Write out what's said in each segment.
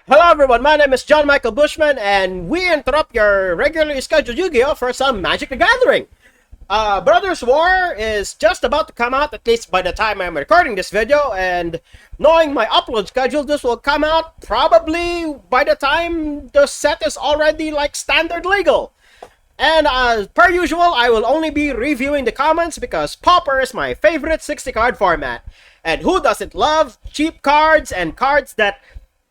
Hello everyone, my name is John Michael Bushman, and we interrupt your regularly scheduled Yu-Gi-Oh! For some Magic the Gathering. Brothers War is just about to come out, at least by the time I'm recording this video, and knowing my upload schedule, this will come out probably by the time the set is already like standard legal. And as per usual, I will only be reviewing the comments because Pauper is my favorite 60 card format. And who doesn't love cheap cards and cards that,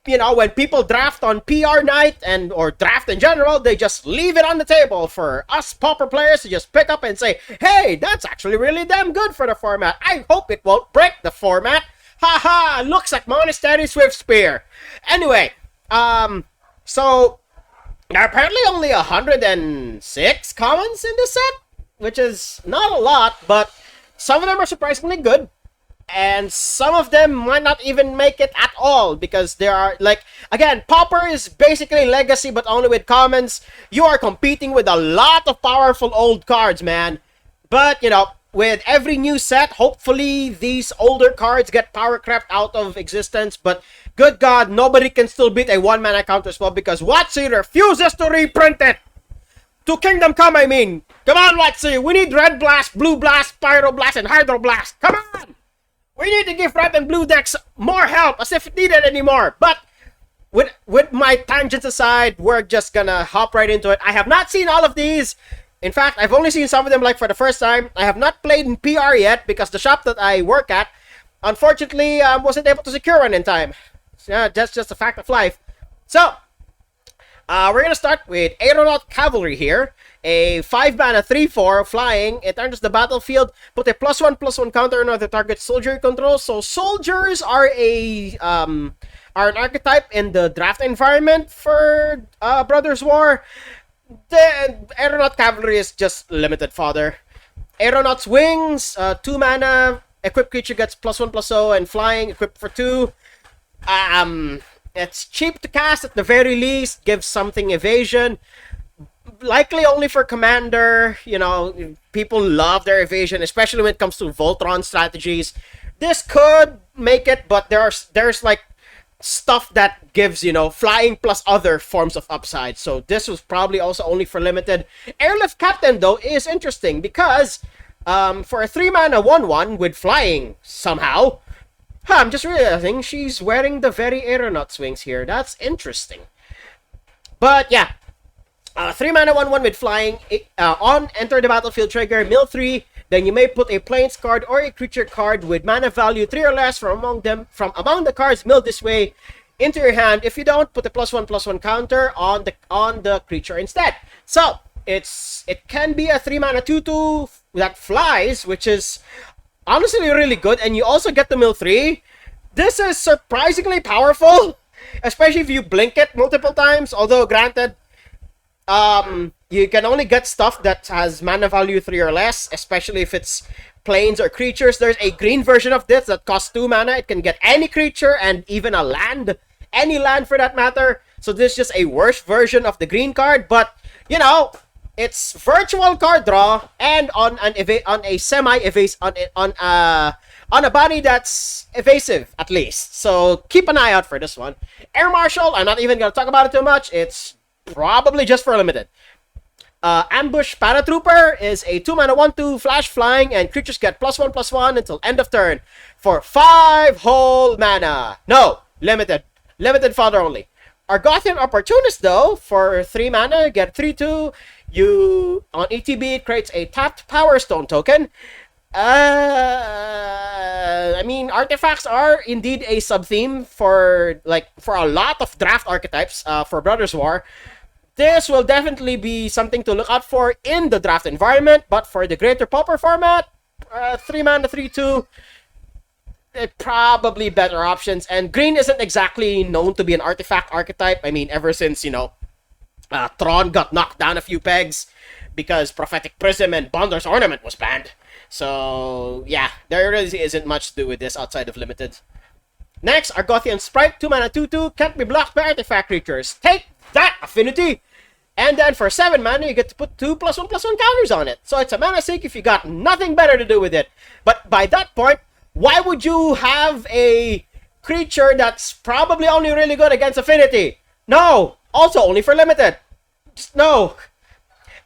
you know, when people draft on PR night and or draft in general, they just leave it on the table for us Pauper players to just pick up and say, hey, that's actually really damn good for the format. I hope it won't break the format. Haha, looks like Monastery Swift Spear. Anyway, so there are apparently only 106 commons in this set, which is not a lot, but some of them are surprisingly good. And some of them might not even make it at all because there are, like, again, Pauper is basically legacy but only with commons. You are competing with a lot of powerful old cards, man. But, you know, with every new set, hopefully these older cards get power crept out of existence. But good God, nobody can still beat a one-mana counter spell because WotC refuses to reprint it. To Kingdom Come, I mean. Come on, WotC. We need Red Blast, Blue Blast, Pyro Blast, and Hydro Blast. Come on! We need to give red and blue decks more help as if it needed anymore. But with my tangents aside, we're just gonna hop right into it. I have not seen all of these. In fact, I've only seen some of them like for the first time. I have not played in PR yet because the shop that I work at, unfortunately, wasn't able to secure one in time. So, that's just a fact of life. So, we're gonna start with Aeronaut Cavalry here. A 5-mana 3/4 flying. It enters the battlefield. Put a +1/+1 counter on other target soldier you control. So soldiers are an archetype in the draft environment for Brothers War. The Aeronaut Cavalry is just limited fodder. Aeronaut's Wings, 2-mana. Equipped creature gets +1/+0 and flying. Equipped for 2. It's cheap to cast at the very least. Gives something evasion. Likely only for Commander. You know, people love their evasion, especially when it comes to Voltron strategies. This could make it, but there's like stuff that gives, you know, flying plus other forms of upside. So this was probably also only for limited. Airlift Captain, though, is interesting because for a 3-mana 1/1 with flying somehow, I'm just realizing she's wearing the very Aeronaut Wings here. That's interesting. But yeah. 3-mana 1/1 with flying. On enter the battlefield trigger, mill 3. Then you may put a plains card or a creature card with mana value 3 or less from among the cards milled this way into your hand. If you don't, put a +1/+1 counter on the creature instead. So it can be a 3-mana 2/2 that flies, which is honestly really good. And you also get the mill 3. This is surprisingly powerful, especially if you blink it multiple times. Although granted, you can only get stuff that has mana value 3 or less, especially if it's planes or creatures. There's a green version of this that costs 2 mana. It can get any creature and even a land, any land for that matter. So this is just a worse version of the green card, but you know, it's virtual card draw and on a body that's evasive at least. So keep an eye out for this one. Air Marshal, I'm not even gonna talk about it too much. It's probably just for limited. Ambush Paratrooper is a 2-mana 1/2 flash flying, and creatures get +1/+1 until end of turn for 5 whole mana. No, limited fodder only. Argothian Opportunist, though, for 3 mana, get 3/2. You on ETB it creates a tapped Power Stone token. I mean, artifacts are indeed a sub-theme for a lot of draft archetypes for Brothers War. This will definitely be something to look out for in the draft environment, but for the greater Pauper format, 3-mana 3/2, probably better options. And green isn't exactly known to be an artifact archetype. I mean, ever since, you know, Tron got knocked down a few pegs because Prophetic Prism and Bonder's Ornament was banned. So, yeah, there really isn't much to do with this outside of limited. Next, Argothian Sprite, 2-mana 2/2, can't be blocked by artifact creatures. Take that, Affinity! And then for 7 mana, you get to put 2 +1/+1 counters on it. So it's a mana sink if you got nothing better to do with it. But by that point, why would you have a creature that's probably only really good against Affinity. No! Also only for limited. Just no.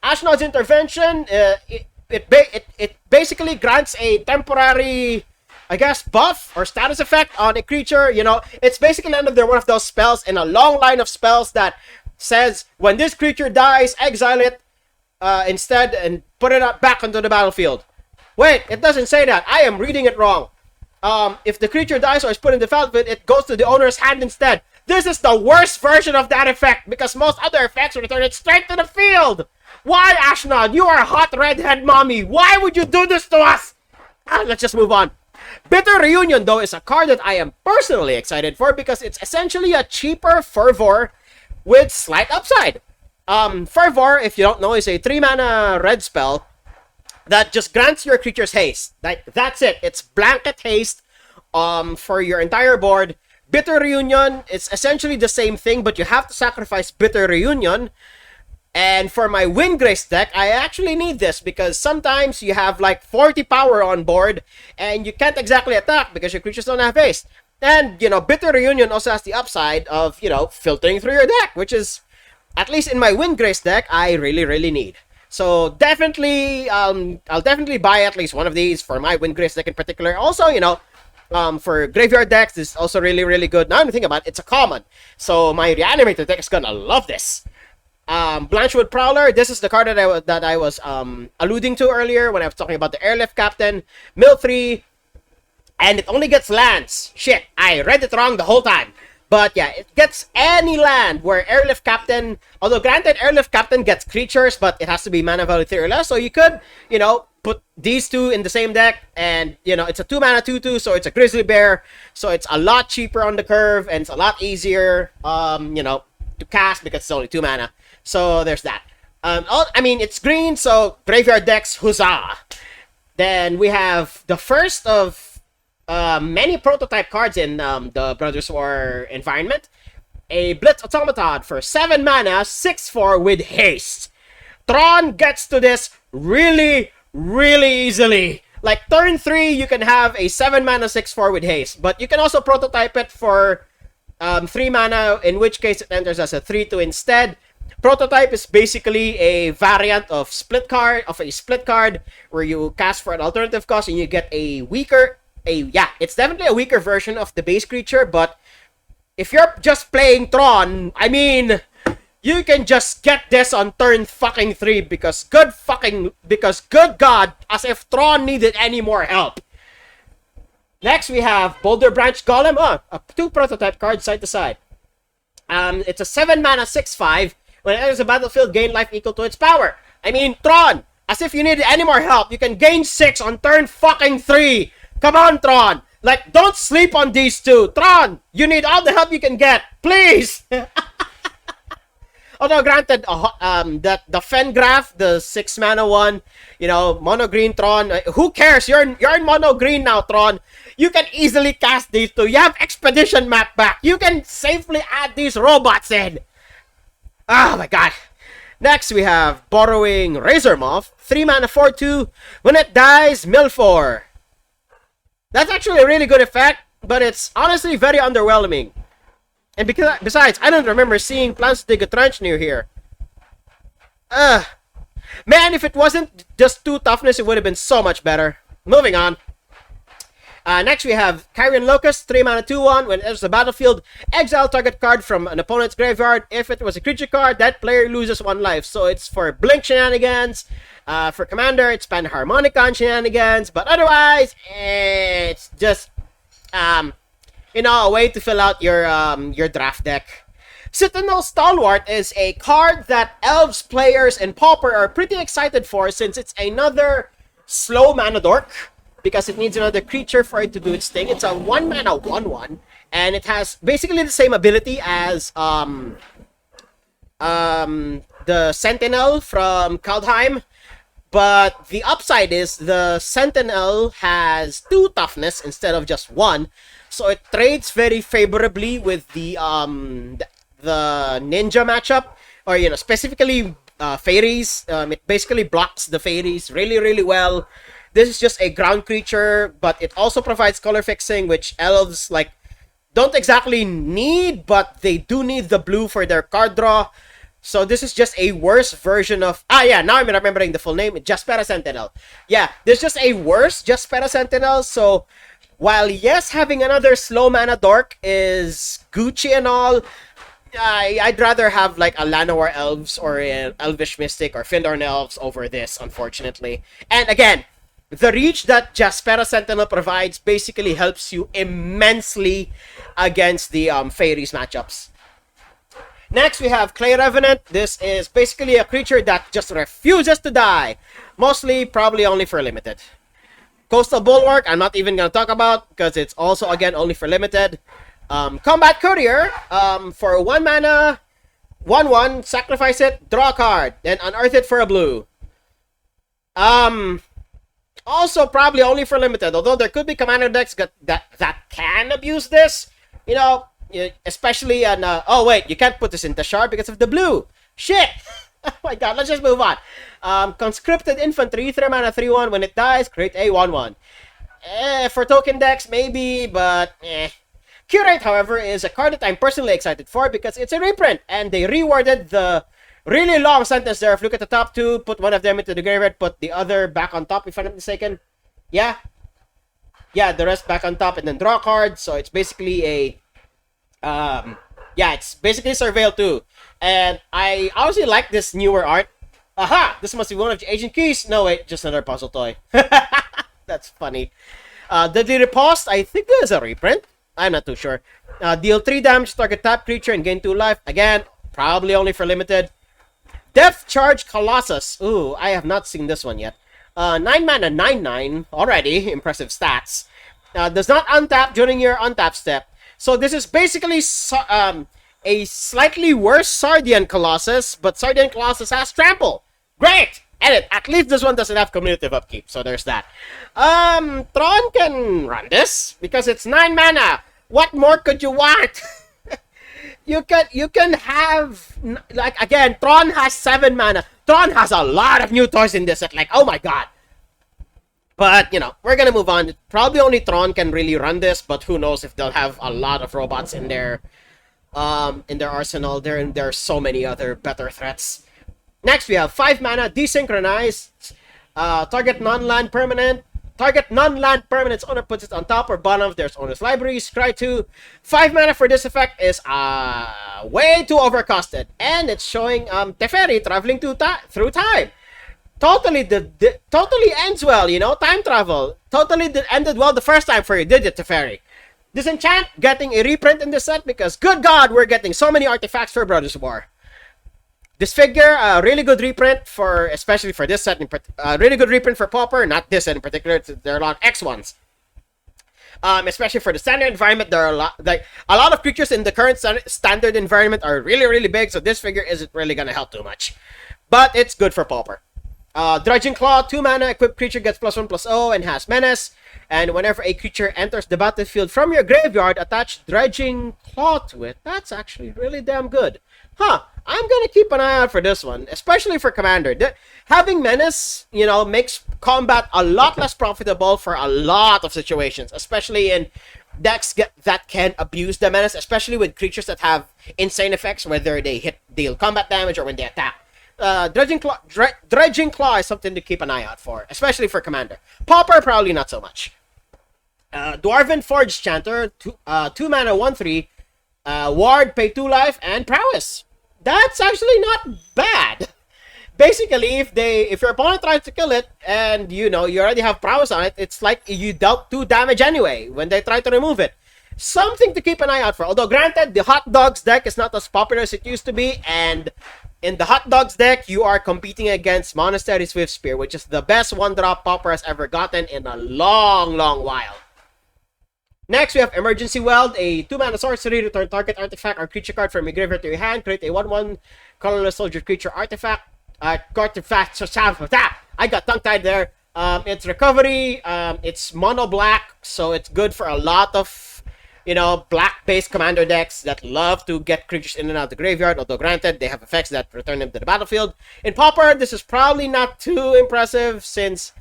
Ashnod's Intervention, it basically grants a temporary, I guess, buff or status effect on a creature. You know, it's basically another one of those spells in a long line of spells that says when this creature dies, exile it instead and put it back onto the battlefield. Wait, it doesn't say that. I am reading it wrong. If the creature dies or is put in the battlefield, it goes to the owner's hand instead. This is the worst version of that effect because most other effects return it straight to the field. Why, Ashnod? You are a hot redhead mommy. Why would you do this to us? Let's just move on. Bitter Reunion, though, is a card that I am personally excited for because it's essentially a cheaper Fervor with slight upside. Fervor, if you don't know, is a 3-mana red spell that just grants your creatures haste. Like, that's it. It's blanket haste for your entire board. Bitter Reunion, it's essentially the same thing, but you have to sacrifice Bitter Reunion. And for my Windgrace deck, I actually need this because sometimes you have like 40 power on board and you can't exactly attack because your creatures don't have haste. And, you know, Bitter Reunion also has the upside of, you know, filtering through your deck, which is, at least in my Windgrace deck, I really, really need. So definitely, I'll definitely buy at least one of these for my Windgrace deck in particular. Also, you know, for graveyard decks, this is also really, really good. Now I'm thinking about it, it's a common. So my Reanimator deck is gonna love this. Blanchwood Prowler, this is the card that I was alluding to earlier when I was talking about the Airlift Captain. Mill 3, and it only gets lands. Shit, I read it wrong the whole time. But yeah, it gets any land where Airlift Captain, although granted Airlift Captain gets creatures, but it has to be mana value 3 or less. So you could, you know, put these two in the same deck, and, you know, it's a 2-mana 2/2, so it's a Grizzly Bear. So it's a lot cheaper on the curve, and it's a lot easier, you know, to cast because it's only 2 mana. So there's that. I mean, it's green, so graveyard decks, huzzah! Then we have the first of many prototype cards in the Brothers War environment. A Blitz Automaton for 7 mana, 6/4 with haste. Tron gets to this really, really easily. Like, turn 3, you can have a 7 mana, 6/4 with haste. But you can also prototype it for 3 mana, in which case it enters as a 3/2 instead. Prototype is basically a variant of a split card where you cast for an alternative cost and you get a weaker, it's definitely a weaker version of the base creature, but if you're just playing Tron, I mean, you can just get this on turn fucking 3 because good God, as if Tron needed any more help. Next, we have Boulder Branch Golem. 2 prototype cards side to side. It's a 7 mana 6/5. When it enters the battlefield, gain life equal to its power. I mean, Tron, as if you needed any more help, you can gain 6 on turn fucking 3. Come on, Tron. Like, don't sleep on these two. Tron, you need all the help you can get. Please. Although, granted, that the Fengraph, the 6 mana one, you know, mono green Tron, who cares? You're in mono green now, Tron. You can easily cast these two. You have Expedition Map back. You can safely add these robots in. Oh my god. Next, we have Borrowing Razor Moth. 3 mana 4/2. When it dies, mill 4. That's actually a really good effect, but it's honestly very underwhelming. And besides, I don't remember seeing plans to dig a trench near here. Man, if it wasn't just 2 toughness, it would have been so much better. Moving on. Next, we have Kyrian Locust, 3 mana 2/1. When it enters the battlefield, exile target card from an opponent's graveyard. If it was a creature card, that player loses 1 life. So it's for Blink shenanigans. For Commander, it's Panharmonicon shenanigans. But otherwise, it's just, you know, a way to fill out your draft deck. Citadel Stalwart is a card that Elves players and Pauper are pretty excited for since it's another slow mana dork. Because it needs another creature for it to do its thing. It's a 1 mana 1/1, and it has basically the same ability as the Sentinel from Kaldheim, but the upside is the Sentinel has 2 toughness instead of just 1, so it trades very favorably with the ninja matchup, or, you know, specifically fairies. It basically blocks the fairies really, really well. This is just a ground creature, but it also provides color fixing, which elves, like, don't exactly need, but they do need the blue for their card draw. So this is just a worse version of... yeah, now I'm remembering the full name. Jaspera Sentinel. Yeah, there's just a worse Jaspera Sentinel. So while, yes, having another slow mana dork is Gucci and all, I'd rather have like a Llanowar Elves or an Elvish Mystic or Findorn Elves over this, unfortunately. And again, the reach that Jaspera Sentinel provides basically helps you immensely against the Fairies matchups. Next, we have Clay Revenant. This is basically a creature that just refuses to die. Mostly, probably only for limited. Coastal Bulwark, I'm not even going to talk about because it's also, again, only for limited. Combat Courier, for 1 mana, 1/1, sacrifice it, draw a card, then unearth it for a blue. Also, probably only for limited, although there could be commander decks that can abuse this. You know, especially on... oh, wait, you can't put this in Tashar because of the blue. Shit! Oh my god, let's just move on. Conscripted Infantry, 3 mana, 3/1. When it dies, create a 1/1. For token decks, maybe, but Curate, however, is a card that I'm personally excited for because it's a reprint, and they reworded the really long sentence there. If you look at the top two, put one of them into the graveyard, put the other back on top, if I'm not mistaken. Yeah, the rest back on top, and then draw cards. So it's basically a... it's basically Surveil 2. And I honestly like this newer art. Aha! This must be one of the Agent Keys. No, wait, just another puzzle toy. That's funny. Deadly Riposte, I think this is a reprint. I'm not too sure. Deal 3 damage to target tap creature and gain 2 life. Again, probably only for limited. Depth Charge Colossus. Ooh, I have not seen this one yet. 9 mana, 9/9. Already, impressive stats. Does not untap during your untap step. So this is basically a slightly worse Sardian Colossus, but Sardian Colossus has Trample. Great! And at least this one doesn't have cumulative upkeep, so there's that. Tron can run this, because it's 9 mana. What more could you want? you can have, like, again, Tron has 7 mana. Tron has a lot of new toys in this set, like, oh my god. But, you know, we're gonna move on. Probably only Tron can really run this, but who knows if they'll have a lot of robots in their arsenal. There are so many other better threats. Next, we have 5 mana, Desynchronize. Target non-land permanent. Target non-land permanent's owner puts it on top or bottom of their owner's library. Scry 2. 5 mana for this effect is way too overcosted. And it's showing Teferi traveling through time. Totally ends well, you know, time travel. Totally ended well the first time for you, did it, Teferi? Disenchant, getting a reprint in this set because, good god, we're getting so many artifacts for Brothers War. Disfigure, a really good reprint for, especially for this set, really good reprint for Pauper, not this set in particular, there are a lot of X ones. Especially for the standard environment, there are a lot of creatures in the current standard environment are really, really big, so this figure isn't really gonna help too much. But it's good for Pauper. Dredging Claw, 2 mana, equipped creature gets +1/+0 and has Menace. And whenever a creature enters the battlefield from your graveyard, attach Dredging Claw to it. That's actually really damn good. I'm gonna keep an eye out for this one, especially for Commander. Having Menace, you know, makes combat a lot less profitable for a lot of situations, especially in decks that can abuse the Menace, especially with creatures that have insane effects, whether they deal combat damage or when they attack. Dredging Claw is something to keep an eye out for, especially for Commander. Pauper, probably not so much. Dwarven Forge Chanter, 2 mana, 1/3. Ward, pay 2 life, and Prowess. That's actually not bad. Basically, if your opponent tries to kill it, and you know, you already have Prowess on it, it's like you dealt 2 damage anyway when they try to remove it. Something to keep an eye out for. Although, granted, the Hot Dogs deck is not as popular as it used to be, and in the Hot Dogs deck, you are competing against Monastery Swiftspear, which is the best 1-drop Pauper has ever gotten in a long, long while. Next, we have Emergency Weld, a 2 mana sorcery, return target artifact or creature card from your graveyard to your hand, create a 1/1 colorless soldier creature artifact. I got tongue-tied there. It's recovery, it's mono black, so it's good for a lot of, you know, black-based commander decks that love to get creatures in and out of the graveyard, although granted, they have effects that return them to the battlefield. In Pauper, this is probably not too impressive since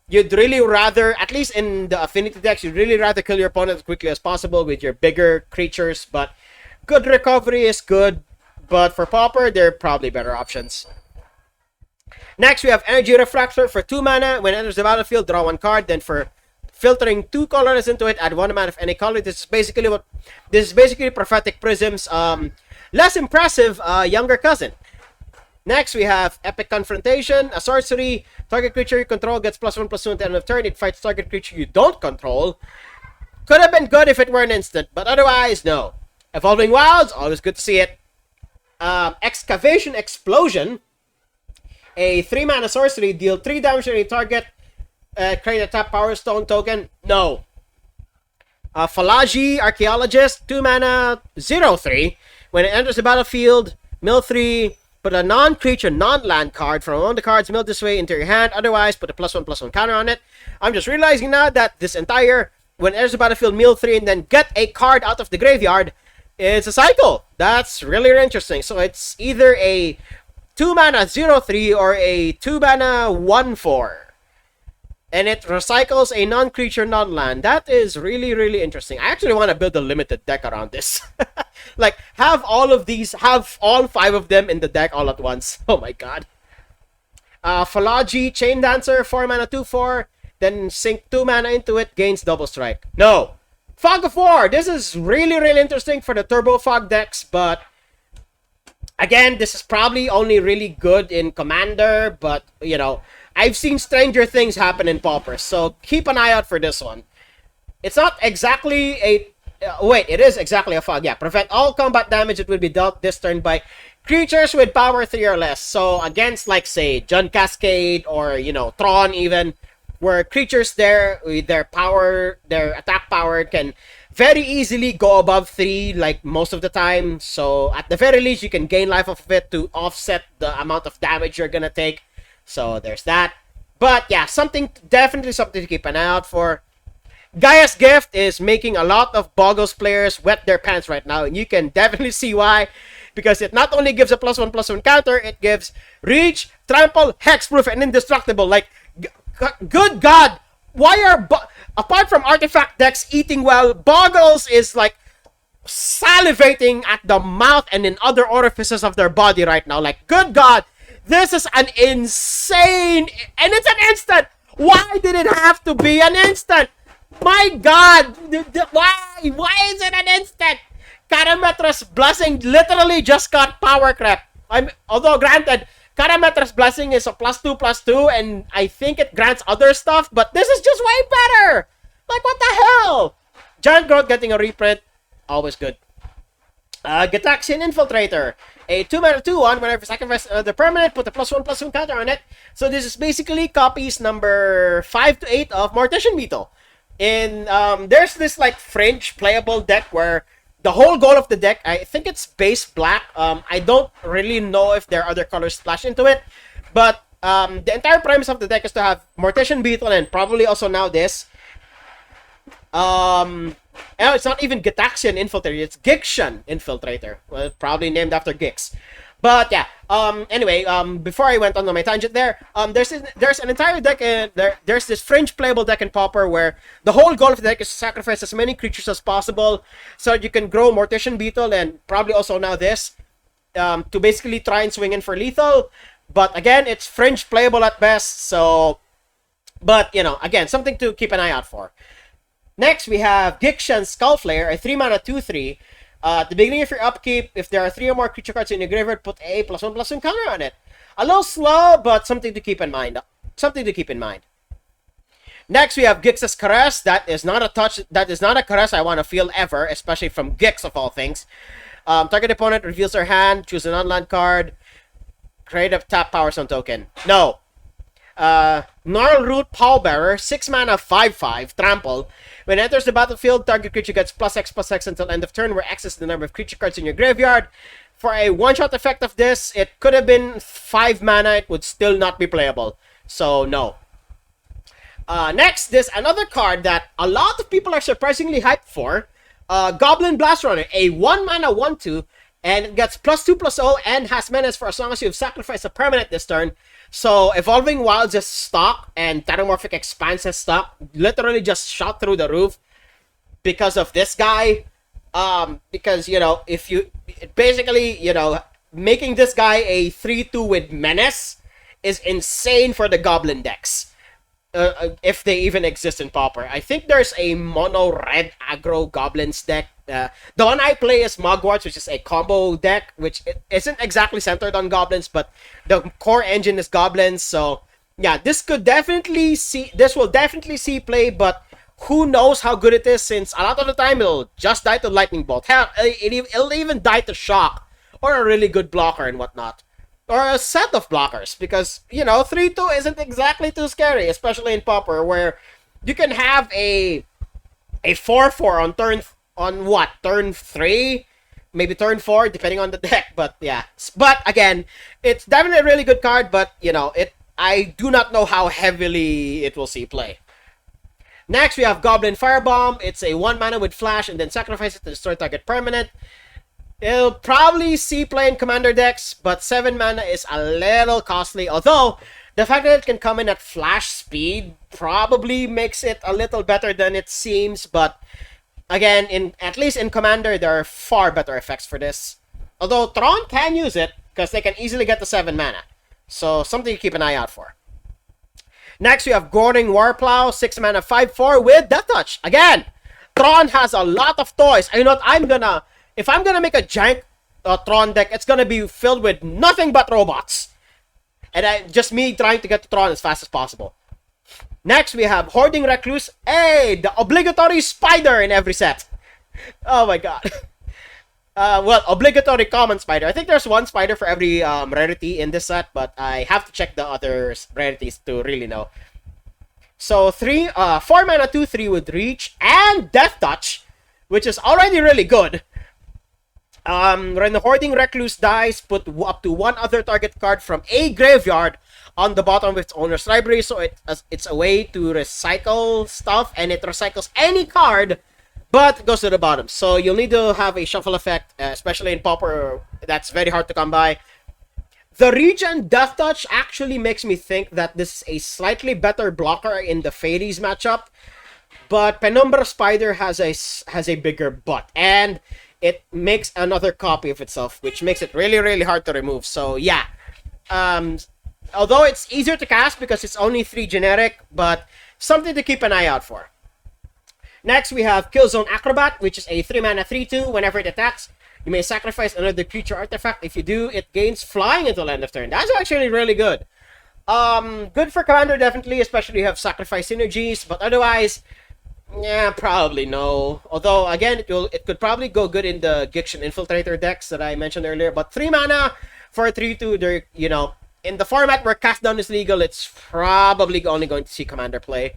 you'd really rather, at least in the affinity decks, you'd really rather kill your opponent as quickly as possible with your bigger creatures. But good recovery is good. But for Pauper, there are probably better options. Next, we have Energy Refractor for 2 mana. When it enters the battlefield, draw 1 card. Then for filtering 2 colors into it, add 1 mana of any color. This is basically Prophetic Prism's less impressive younger cousin. Next, we have Epic Confrontation, a sorcery. Target creature you control gets +1/+2 at the end of turn. It fights target creature you don't control. Could have been good if it were an instant, but otherwise, no. Evolving Wilds, always good to see it. Excavation Explosion, a 3 mana sorcery, deal 3 damage to any target. Create a tap Power Stone token. No. Phalaji Archaeologist, 2 mana, 0/3. When it enters the battlefield, mill 3, put a non-creature, non-land card from one of the cards milled this way into your hand. Otherwise, put a +1/+1 counter on it. I'm just realizing now that this entire, when it enters the battlefield, mill 3, and then get a card out of the graveyard, it's a cycle. That's really interesting. So it's either a 2 mana 0/3 or a 2 mana 1/4. And it recycles a non-creature, non-land. That is really interesting. I actually want to build a limited deck around this. Like, have all 5 of them in the deck all at once. Oh my god. Phalaji, Chain Dancer, 4 mana 2/4. Then sink 2 mana into it, gains double strike. No. Fog of War. This is really interesting for the Turbo Fog decks, but again, this is probably only really good in Commander, but, you know, I've seen stranger things happen in Pauper, so keep an eye out for this one. It's not exactly a... wait, it is exactly a fog. Yeah, prevent all combat damage that will be dealt this turn by creatures with power 3 or less. So against, like, say, Jund Cascade or, you know, Tron even, where creatures there with their power, their attack power can very easily go above 3, like, most of the time. So at the very least, you can gain life off of it to offset the amount of damage you're gonna take. So there's that. But yeah, definitely something to keep an eye out for. Gaia's Gift is making a lot of Boggles players wet their pants right now, and you can definitely see why. Because it not only gives a +1/+1 counter, it gives Reach, Trample, Hexproof, and Indestructible. Like, good god, why are... apart from artifact decks eating well, Boggles is like salivating at the mouth and in other orifices of their body right now. Like, good god, this is an insane... and it's an instant! Why did it have to be an instant? My god! Why is it an instant? Karametra's Blessing literally just got power crap. Although, granted, Karametra's Blessing is a +2/+2, and I think it grants other stuff, but this is just way better! Like, what the hell? Giant Growth getting a reprint, always good. Gitaxian Infiltrator, a 2 mana 2/1. Whenever sacrifice the permanent, put a +1/+1 counter on it. So this is basically copies number 5 to 8 of Mortician Beetle. There's this like fringe playable deck where the whole goal of the deck, I think it's base black. I don't really know if there are other colors splashed into it, but the entire premise of the deck is to have Mortician Beetle and probably also now this. It's not even Gitaxian Infiltrator, it's Gixian Infiltrator. Well, probably named after Gix. But yeah, anyway, before I went on my tangent there, there's an entire deck, there's this fringe playable deck in Pauper where the whole goal of the deck is to sacrifice as many creatures as possible so that you can grow Mortician Beetle and probably also now this, to basically try and swing in for lethal. But again, it's fringe playable at best, so... but, you know, again, something to keep an eye out for. Next, we have Gixian Skullflare, a 3 mana 2/3. At the beginning of your upkeep, if there are 3 or more creature cards in your graveyard, put a +1/+1 counter on it. A little slow, but something to keep in mind. Next, we have Gix's Caress. That is not a caress I want to feel ever, especially from Gix of all things. Target opponent reveals their hand, choose an on-land card, create a tap Power Stone token. No. Gnarlroot Pallbearer, 6 mana 5/5, trample. When it enters the battlefield, target creature gets +X/+X until end of turn, where X is the number of creature cards in your graveyard. For a one-shot effect of this, it could have been 5 mana, it would still not be playable. So, no. Next, there's another card that a lot of people are surprisingly hyped for. Goblin Blast Runner, a 1 mana 1/2. And it gets +2/+0 and has menace for as long as you've sacrificed a permanent this turn. So Evolving Wilds is stock and Metamorphic Expanse is stock. Literally just shot through the roof because of this guy. Because, you know, if you basically, you know, making this guy a 3/2 with menace is insane for the Goblin decks. If they even exist in Pauper. I think there's a mono red aggro goblins deck. The one I play is Mugwort, which is a combo deck, which isn't exactly centered on goblins, but the core engine is goblins. So yeah, this will definitely see play, but who knows how good it is, since a lot of the time it'll just die to lightning bolt. Hell, it'll even die to shock or a really good blocker and whatnot. Or a set of blockers, because, you know, 3/2 isn't exactly too scary, especially in Pauper, where you can have a 4/4 on turn 3, maybe turn 4, depending on the deck. But yeah, but again, it's definitely a really good card, but, you know, I do not know how heavily it will see play. Next, we have Goblin Firebomb. It's a 1 mana with flash, and then sacrifice it to destroy target permanent. It'll probably see play in commander decks, but 7 mana is a little costly. Although, the fact that it can come in at flash speed probably makes it a little better than it seems. But again, at least in commander, there are far better effects for this. Although Tron can use it, because they can easily get the 7 mana. So, something to keep an eye out for. Next, we have Goring Warplow, 6 mana, 5/4 with Death Touch. Again, Tron has a lot of toys. You know what, if I'm gonna make a giant Tron deck, it's gonna be filled with nothing but robots. And just me trying to get to Tron as fast as possible. Next, we have Hoarding Recluse. Hey, the obligatory spider in every set. Oh my god. Well, obligatory common spider. I think there's one spider for every rarity in this set, but I have to check the other rarities to really know. So 4 mana 2/3 with Reach and Death Touch, which is already really good. When the Hoarding Recluse dies, put up to 1 other target card from a graveyard on the bottom of its owner's library. So it's a way to recycle stuff, and it recycles any card, but it goes to the bottom. So you'll need to have a shuffle effect, especially in Pauper. That's very hard to come by. The Reach and Death Touch actually makes me think that this is a slightly better blocker in the Fairies matchup. But Penumbra Spider has a bigger butt, and it makes another copy of itself, which makes it really, really hard to remove. So yeah, although it's easier to cast because it's only 3 generic, but something to keep an eye out for. Next, we have Killzone Acrobat, which is a 3 mana 3/2. Whenever it attacks, you may sacrifice another creature artifact. If you do, it gains flying until end of turn. That's actually really good. Good for commander, definitely, especially if you have sacrifice synergies, but otherwise, yeah, probably no. Although, again, it could probably go good in the Giction Infiltrator decks that I mentioned earlier. But 3 mana for a 3/2, you know, in the format where Cast Down is legal, it's probably only going to see commander play.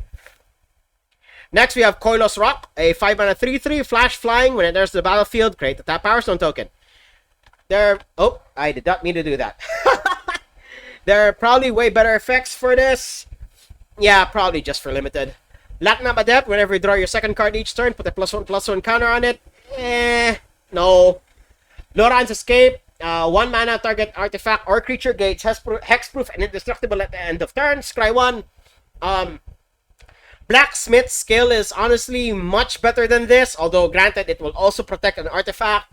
Next, we have Koilos Rock, a 5 mana 3/3 flash flying. When it enters the battlefield, create a tap Power Stone token. Oh, I did not mean to do that. There are probably way better effects for this. Yeah, probably just for limited. Laknam Adept, whenever you draw your second card each turn, put a +1/+1 counter on it. No. Loran's Escape, 1 mana, target artifact or creature gains hexproof and indestructible at the end of turn. Scry 1. Blacksmith's skill is honestly much better than this, although granted it will also protect an artifact,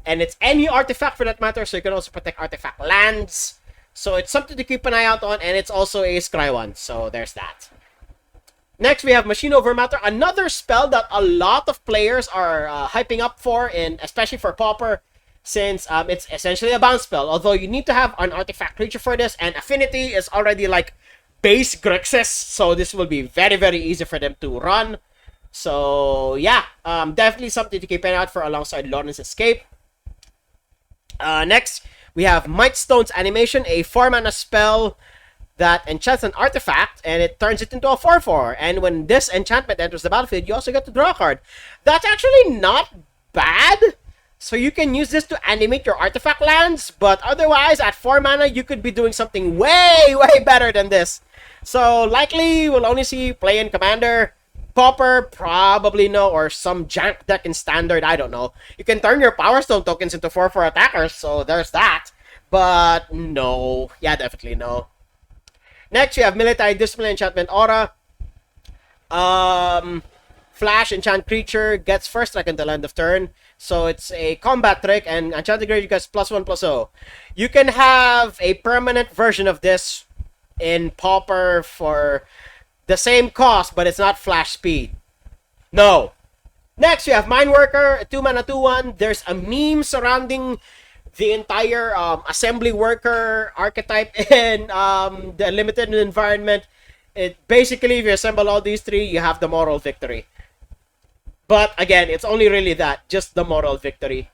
and it's any artifact for that matter, so you can also protect artifact lands. So it's something to keep an eye out on, and it's also a scry 1, so there's that. Next, we have Machine Over Matter, another spell that a lot of players are hyping up for, and especially for Pauper, since it's essentially a bounce spell. Although you need to have an artifact creature for this, and Affinity is already like base Grixis, so this will be very, very easy for them to run. So yeah, definitely something to keep an eye out for alongside Loran's Escape. Next, we have Mightstone's Animation, a 4 mana spell that enchants an artifact, and it turns it into a 4/4. And when this enchantment enters the battlefield, you also get to draw a card. That's actually not bad. So you can use this to animate your artifact lands, but otherwise, at 4 mana, you could be doing something way, way better than this. So likely, we'll only see play in Commander. Pauper, probably no, or some jank deck in Standard, I don't know. You can turn your Power Stone tokens into 4/4 attackers, so there's that. But no, yeah, definitely no. Next, we have Military Discipline Enchantment Aura. Flash enchant creature gets first strike until end of turn. So it's a combat trick, and enchanted creature gets +1/+0. You can have a permanent version of this in Pauper for the same cost, but it's not flash speed. No. Next, we have Mine Worker, a 2-mana 2/1. There's a meme surrounding the entire assembly worker archetype in the limited environment. It basically, if you assemble all these three, you have the moral victory. But again, it's only really that, just the moral victory.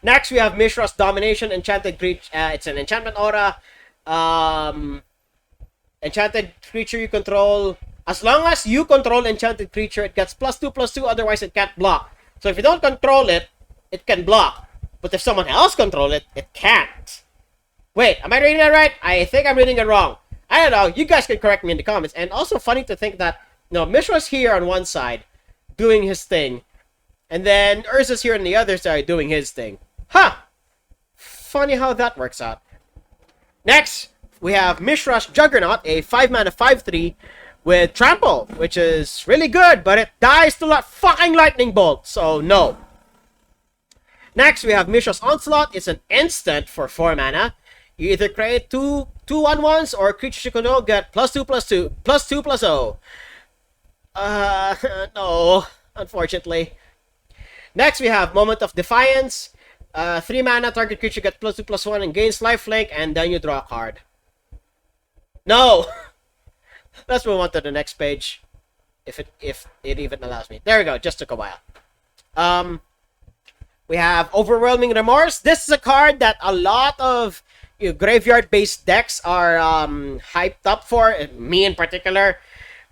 Next, we have Mishra's Domination, enchanted creature. It's an enchantment aura. Enchanted creature you control. As long as you control enchanted creature, it gets +2/+2. Otherwise, it can't block. So if you don't control it, it can block. But if someone else controls it, it can't. Wait, am I reading that right? I think I'm reading it wrong. I don't know. You guys can correct me in the comments. And also funny to think that, Mishra's here on one side, doing his thing. And then Urza's here on the other side, doing his thing. Huh! Funny how that works out. Next, we have Mishra's Juggernaut, a 5-mana 5/3 with Trample, which is really good, but it dies to that fucking Lightning Bolt, so no. Next, we have Mishra's Onslaught. It's an instant for 4 mana. You either create two 2/1/1s or creatures you control get +2/+2, +2/+0. No, unfortunately. Next, we have Moment of Defiance. 3 mana, target creature gets +2/+1 and gains lifelink, and then you draw a card. No! Let's move on to the next page. If it even allows me. There we go, just took a while. We have Overwhelming Remorse. This is a card that a lot of graveyard-based decks are hyped up for, me in particular,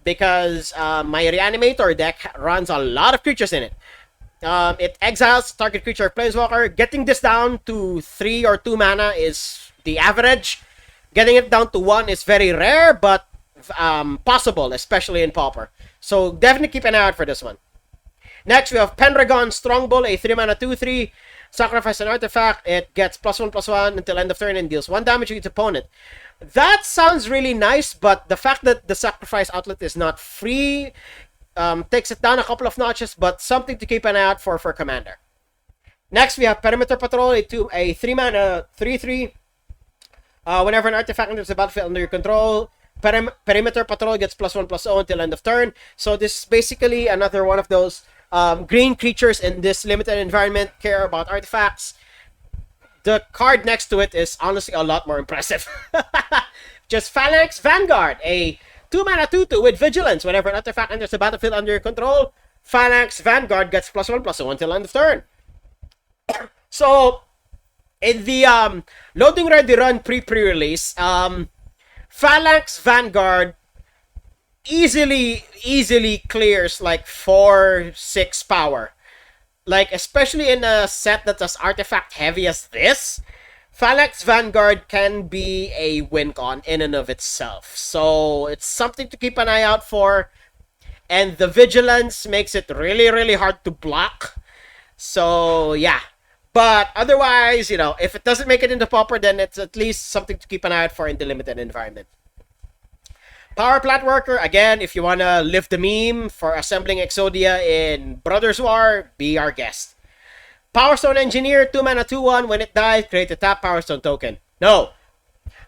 because my Reanimator deck runs a lot of creatures in it. It exiles target creature or planeswalker. Getting this down to 3 or 2 mana is the average. Getting it down to 1 is very rare, but possible, especially in Pauper. So definitely keep an eye out for this one. Next, we have Pendragon Strongbull, a 3-mana 2/3. Sacrifice an artifact. It gets +1/+1 until end of turn and deals 1 damage to its opponent. That sounds really nice, but the fact that the sacrifice outlet is not free takes it down a couple of notches, but something to keep an eye out for Commander. Next, we have Perimeter Patrol, a 3-mana 3/3. Whenever an artifact enters the battlefield under your control, Perimeter Patrol gets +1/+0 until end of turn. So this is basically another one of those green creatures in this limited environment care about artifacts. The card next to it is honestly a lot more impressive. Just Phalanx Vanguard, a 2-mana 2/2 with Vigilance. Whenever an artifact enters the battlefield under your control, Phalanx Vanguard gets +1/+0 until end of turn. So, in the Loading Ready Run pre-release, Phalanx Vanguard easily clears like 4-6 power. Like, especially in a set that's as artifact heavy as this, Phalanx Vanguard can be a win con in and of itself. So it's something to keep an eye out for. And the Vigilance makes it really hard to block. So yeah. But otherwise, if it doesn't make it into Pauper, then it's at least something to keep an eye out for in the limited environment. Power Plant Worker, again, if you want to live the meme for assembling Exodia in Brothers War, be our guest. Power Stone Engineer, 2-mana 2/1. When it dies, create a tap Power Stone token. No.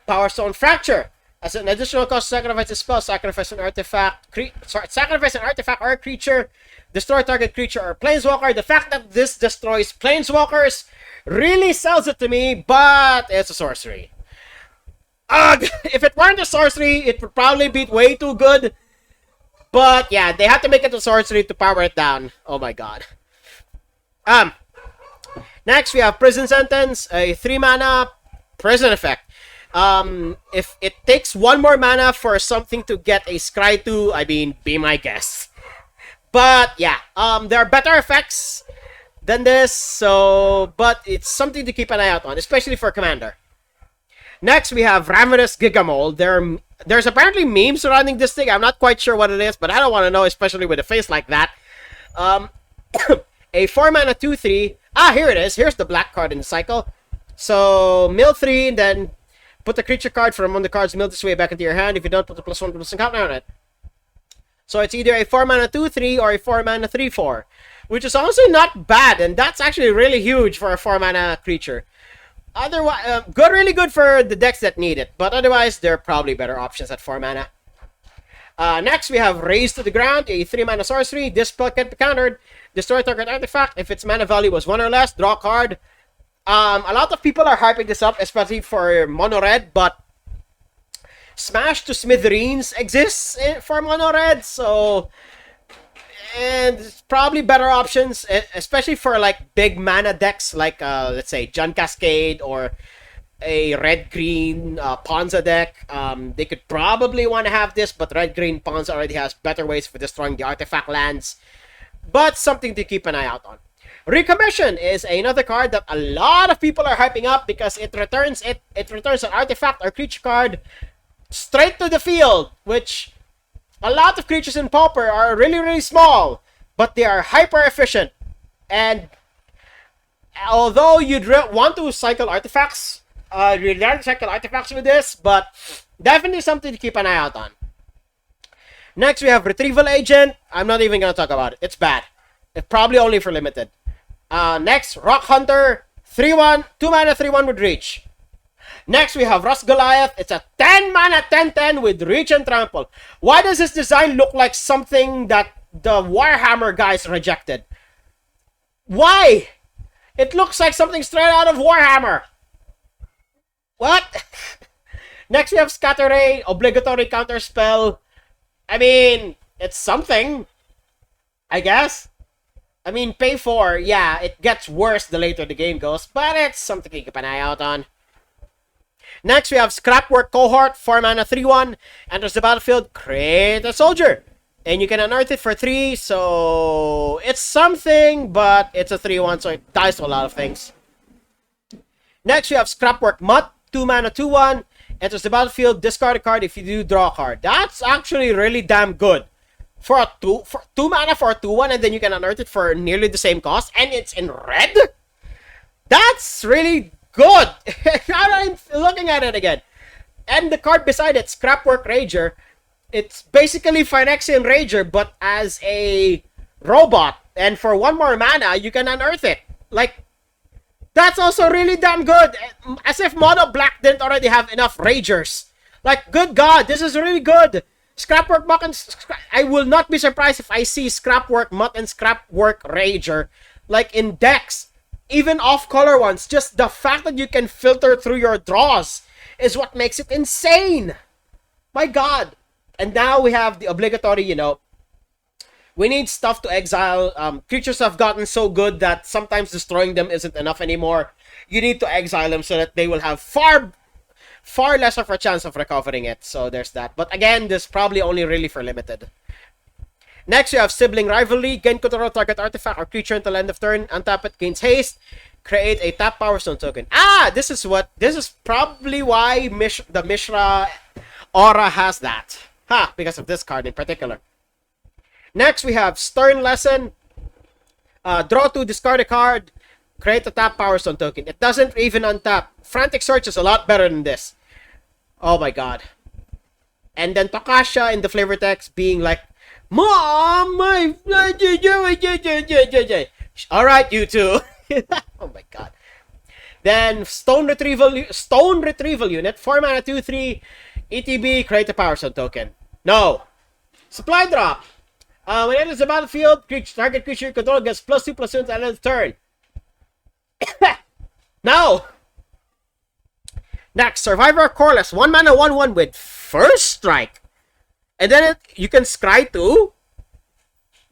Power Stone Fracture. As an additional cost, sacrifice a spell, sacrifice an artifact, sacrifice an artifact or a creature, destroy target creature or planeswalker. The fact that this destroys planeswalkers really sells it to me, but it's a sorcery. If it weren't a sorcery, it would probably be way too good. But yeah, they have to make it a sorcery to power it down. Oh my god. Next, we have Prison Sentence, a 3-mana prison effect. If it takes 1 more mana for something to get a Scry 2, be my guest. But yeah, there are better effects than this, but it's something to keep an eye out on, especially for Commander. Next, we have Ravenous Gigamold. There's apparently memes surrounding this thing. I'm not quite sure what it is, but I don't want to know, especially with a face like that. Um, a 4-mana 2/3. Ah, here it is. Here's the black card in the cycle. So, mill 3, then put the creature card from on the cards milled this way back into your hand. If you don't, put the +1/+1 counter on it. So, it's either a 4-mana 2/3 or a 4-mana 3/4. Which is honestly not bad, and that's actually really huge for a 4-mana creature. Otherwise, really good for the decks that need it. But otherwise, there are probably better options at 4-mana. Next, we have Raise to the Ground, a 3-mana sorcery. This spell can be countered. Destroy target artifact. If its mana value was 1 or less, draw a card. A lot of people are hyping this up, especially for mono red, but Smash to Smithereens exists for mono red, so... And it's probably better options, especially for like big mana decks like let's say Jun Cascade or a red-green Ponza deck. They could probably want to have this, but red-green Ponza already has better ways for destroying the artifact lands. But something to keep an eye out on. Recommission is another card that a lot of people are hyping up because it returns an artifact or creature card straight to the field, which a lot of creatures in Pauper are really, really small, but they are hyper efficient. And although you'd want to cycle artifacts, you'd learn to cycle artifacts with this, but definitely something to keep an eye out on. Next, we have Retrieval Agent. I'm not even going to talk about it. It's bad. It's probably only for limited. Next, Rock Hunter. 3-1, 2-mana 3-1 with Reach. Next, we have Rust Goliath. It's a 10-mana 10-10 with Reach and Trample. Why does this design look like something that the Warhammer guys rejected? Why? It looks like something straight out of Warhammer. What? Next, we have Scatter Ray, obligatory counterspell. I mean, it's something, I guess. I mean, pay 4, yeah, it gets worse the later the game goes, but it's something to keep an eye out on. Next, we have Scrapwork Cohort, 4-mana 3-1. Enters the battlefield, create a soldier. And you can unearth it for 3, so it's something, but it's a 3-1, so it dies to a lot of things. Next, we have Scrapwork Mutt, 2-mana 2-1. Enters the battlefield, discard a card if you do draw a card. That's actually really damn good. For 2 mana for a 2-1, and then you can unearth it for nearly the same cost, and it's in red? That's really good. I'm looking at it again. And the card beside it, Scrapwork Rager. It's basically Phyrexian Rager, but as a robot. And for 1 more mana, you can unearth it. Like, that's also really damn good. As if Mono Black didn't already have enough Ragers. Like, good God, this is really good. Scrapwork Mutt and I will not be surprised if I see Scrapwork Mutt and Scrapwork Rager like in decks, even off-color ones. Just the fact that you can filter through your draws is what makes it insane. My God. And now we have the obligatory, we need stuff to exile. Creatures have gotten so good that sometimes destroying them isn't enough anymore. You need to exile them so that they will have far less of a chance of recovering it. So there's that. But again, this is probably only really for limited. Next, you have Sibling Rivalry. Gain control target artifact or creature until end of turn. Untap it, gains haste. Create a tap Power Stone token. This is probably why the Mishra Aura has that. Because of this card in particular. Next, we have Stern Lesson. Draw 2, discard a card. Create a tap Power Stone token. It doesn't even untap. Frantic Search is a lot better than this. Oh my God. And then Takasha in the flavor text being like, Mom, alright, you two. Oh my God. Then Stone Retrieval Unit, 4-mana 2/3, ETB, create a Power Stone token. No. Supply Drop. When it enters the battlefield, target creature you control gets +2/+2 at the end of the turn. No. Next, Survivor Coreless, 1-mana 1/1 with First Strike. And then you can scry too.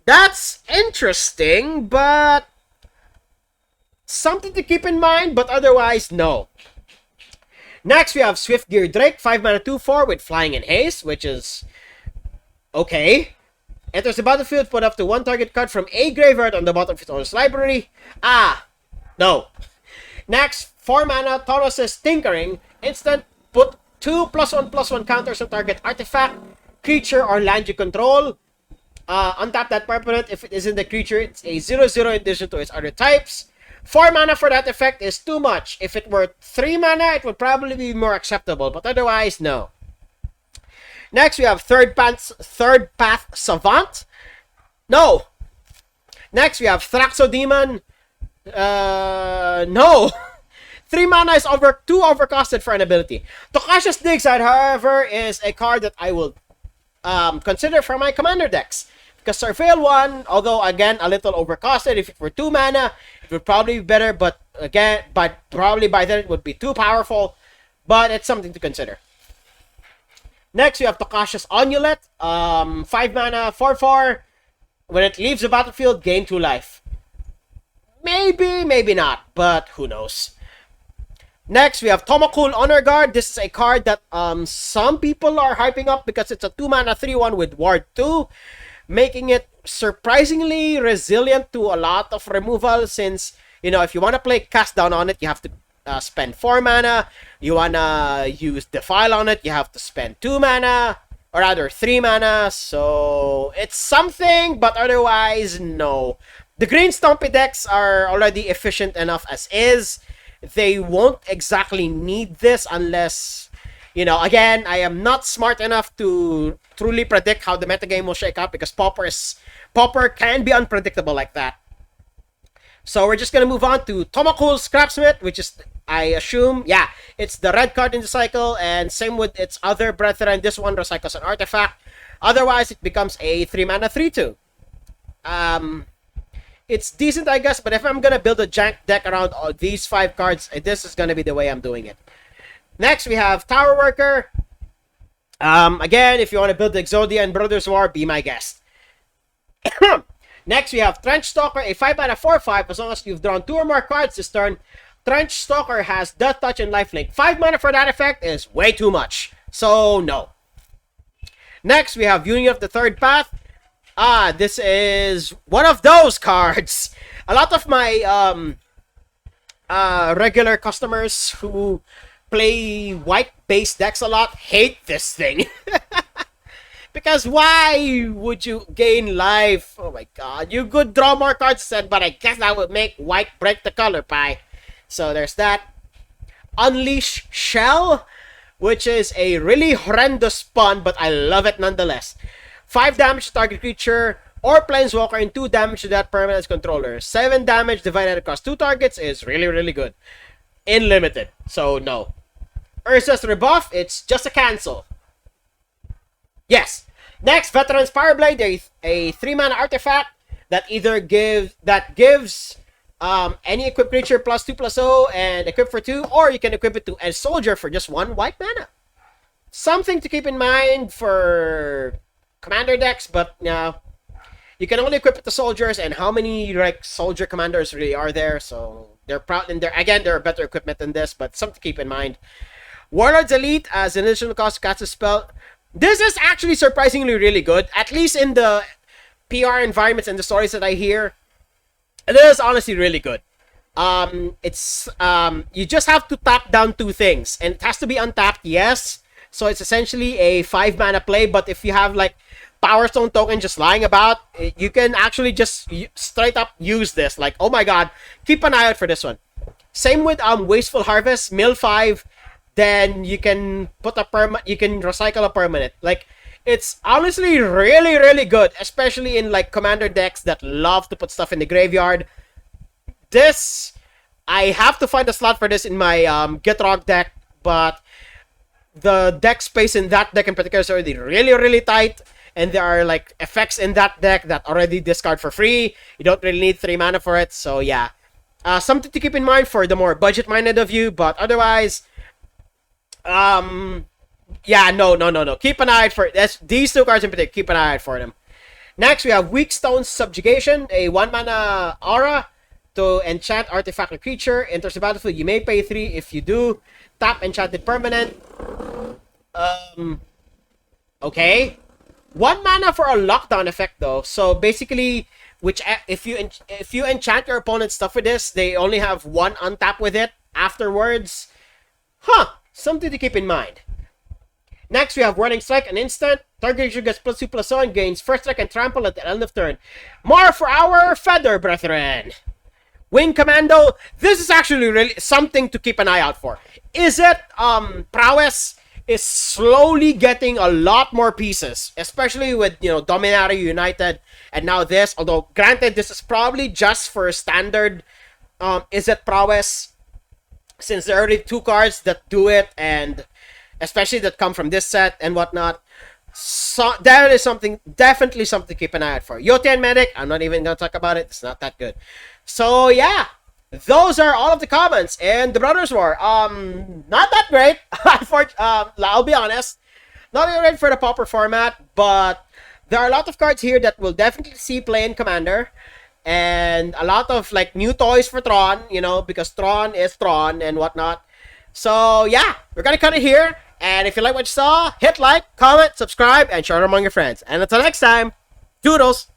That's interesting, but something to keep in mind, but otherwise, no. Next, we have Swift Gear Drake, 5-mana 2/4 with Flying and Haste, which is okay. Enters the battlefield, put up to 1 target card from a graveyard on the bottom of its owner's library. No. Next, 4-mana Taurus' Tinkering, instant, put 2+1/+1 counters on target artifact, creature, or land you control. Untap that permanent. If it isn't the creature, it's a 0/0 in addition to its other types. 4 mana for that effect is too much. If it were 3 mana, it would probably be more acceptable, but otherwise, no. Next, we have Third Path Savant. No. Next, we have Thraxodemon. No. 3 mana is too overcosted for an ability. Tokasha's Dig Side, however, is a card that I will consider for my commander decks. Because Surveil 1, although again a little overcosted, if it were 2 mana, it would probably be better, but probably by then it would be too powerful. But it's something to consider. Next, we have Tokasha's Onulet. 5 mana, 4/4. When it leaves the battlefield, gain 2 life. Maybe, maybe not, but who knows. Next, we have Tomakul Honor Guard. This is a card that some people are hyping up because it's a 2 mana 3/1 with Ward 2, making it surprisingly resilient to a lot of removal since, if you want to play Cast Down on it, you have to spend 4 mana. You want to use Defile on it, you have to spend 2 mana, or rather 3 mana. So, it's something, but otherwise, no. The green Stompy decks are already efficient enough as is. They won't exactly need this unless, again, I am not smart enough to truly predict how the metagame will shake out because Pauper can be unpredictable like that. So we're just going to move on to Tomakul Scrapsmith, which is, I assume, it's the red card in the cycle, and same with its other brethren. This one recycles an artifact. Otherwise, it becomes a 3 mana 3/2. It's decent, I guess, but if I'm going to build a jank deck around all these 5 cards, this is going to be the way I'm doing it. Next, we have Tower Worker. Again, if you want to build Exodia and Brothers War, be my guest. Next, we have Trench Stalker, a 5 mana 4/5. As long as you've drawn 2 or more cards this turn, Trench Stalker has Death Touch and Lifelink. 5 mana for that effect is way too much. So, no. Next, we have Union of the Third Path. This is one of those cards. A lot of my regular customers who play white-based decks a lot hate this thing. Because why would you gain life? Oh my god. You could draw more cards instead, but I guess that would make white break the color pie. So there's that. Unleash Shell, which is a really horrendous pun, but I love it nonetheless. 5 damage to target creature or planeswalker and 2 damage to that permanent's controller. 7 damage divided across 2 targets is really, really good. In limited, so no. Urza's Rebuff, it's just a cancel. Yes. Next, Veteran's Powerblade, a 3 mana artifact that gives any equipped creature +2/+0 and equip for 2, or you can equip it to a soldier for just 1 white mana. Something to keep in mind for commander decks, but you can only equip it to soldiers, and how many soldier commanders really are there? So they're a better equipment than this, but something to keep in mind. Warlord's Elite as an additional cost to cast a spell. This is actually surprisingly really good, at least in the PR environments and the stories that I hear. It is honestly really good. It's you just have to tap down 2 things, and it has to be untapped, yes. So it's essentially a 5 mana play, but if you have Power Stone token just lying about, you can actually just straight up use this. Oh my god, keep an eye out for this one. Same with Wasteful Harvest, mill 5, then you can put you can recycle a permanent. It's honestly really, really good, especially in commander decks that love to put stuff in the graveyard. This, I have to find a slot for this in my Gitrog deck, but the deck space in that deck in particular is already really, really tight. And there are effects in that deck that already discard for free. You don't really need 3 mana for it. So yeah. Something to keep in mind for the more budget-minded of you. But otherwise, yeah, no. Keep an eye out for it. These 2 cards in particular, keep an eye out for them. Next, we have Weakstone's Subjugation, a 1 mana aura to enchant artifact or creature. Enters the battlefield. You may pay 3. If you do, tap enchanted permanent. Okay. 1 mana for a lockdown effect though. So basically, if you enchant your opponent's stuff with this, they only have 1 untap with it afterwards. Something to keep in mind. Next, we have Whirling Strike, an instant. Target user gets +2/+1, gains first strike and trample at the end of turn. More for our Feather Brethren. Wing Commando, this is actually really something to keep an eye out for. Is it prowess is slowly getting a lot more pieces, especially with, you know, Dominaria United and now this, although granted this is probably just for standard is it prowess, since there are already 2 cards that do it, and especially that come from this set and whatnot. So that is something, definitely something to keep an eye out for. Yotian Medic, I'm not even gonna talk about it. It's not that good. So yeah, those are all of the comments in the Brothers War. Not that great. I'll be honest, not really great for the Pauper format, but there are a lot of cards here that will definitely see play in Commander, and a lot of like new toys for Tron. You know, because Tron is Tron and whatnot. So yeah, we're gonna cut it here. And if you like what you saw, hit like, comment, subscribe, and share it among your friends. And until next time, doodles!